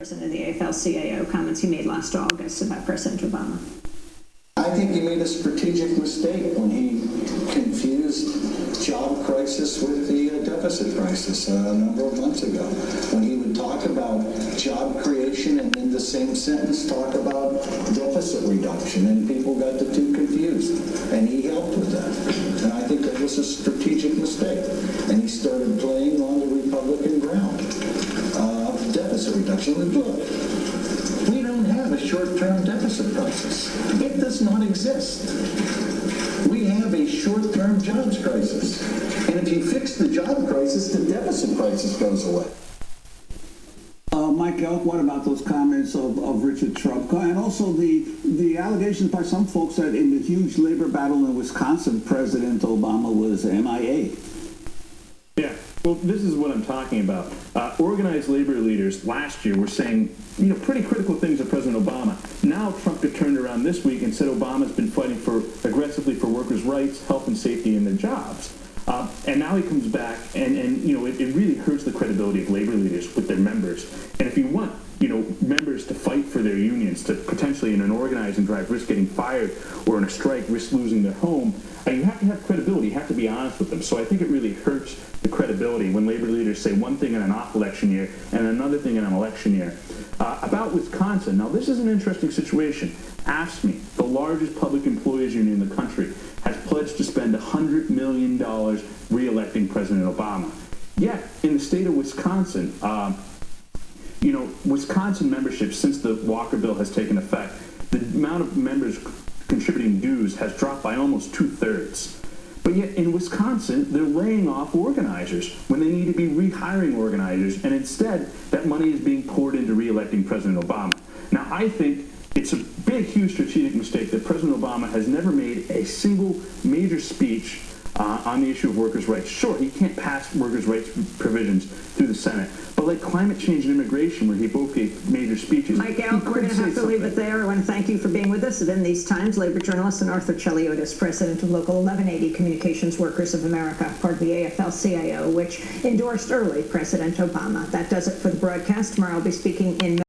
president of the AFL-CIO, comments he made last August about President Obama. I think he made a strategic mistake when he confused job crisis with the deficit crisis a number of months ago. When he would talk about job creation and in the same sentence talk about deficit reduction, and people got the two confused, and he helped with that. And I think that was a strategic mistake. And he started playing on the Republican ground. Deficit reduction. Look, we don't have a short-term deficit crisis. It does not exist. We have a short-term jobs crisis. And if you fix the job crisis, the deficit crisis goes away. Mike Elk, what about those comments of Richard Trump? And also the allegations by some folks that in the huge labor battle in Wisconsin, President Obama was MIA. Yeah, well, this is what I'm talking about. Organized labor leaders last year were saying, pretty critical things of President Obama. Now Trump had turned around this week and said Obama's been fighting aggressively for workers' rights, health and safety in their jobs. And now he comes back and it really hurts the credibility of labor leaders with their members. And if you want, members to fight for their unions, to potentially in an organizing drive risk getting fired, or in a strike risk losing their home, you have to have credibility. You have to be honest with them. So I think it really hurts the credibility when labor leaders say one thing in an off-election year and another thing in an election year. About Wisconsin, now this is an interesting situation. AFSCME, the largest public employees union in the country, has pledged to spend $100 million re-electing President Obama. Yet, in the state of Wisconsin, Wisconsin membership, since the Walker bill has taken effect, the amount of members contributing dues has dropped by almost 2/3. But yet in Wisconsin, they're laying off organizers when they need to be rehiring organizers, and instead that money is being poured into re-electing President Obama. Now, I think it's a big, huge strategic mistake that President Obama has never made a single major speech on the issue of workers' rights. Sure, he can't pass workers' rights provisions through the Senate, but like climate change and immigration, where he both gave major speeches. Mike Elk, we're going to have to leave it there. I want to thank you for being with us. In these times, labor journalist and Arthur Cheliotis, president of Local 1180 Communications Workers of America, part of the AFL-CIO, which endorsed early President Obama. That does it for the broadcast. Tomorrow I'll be speaking in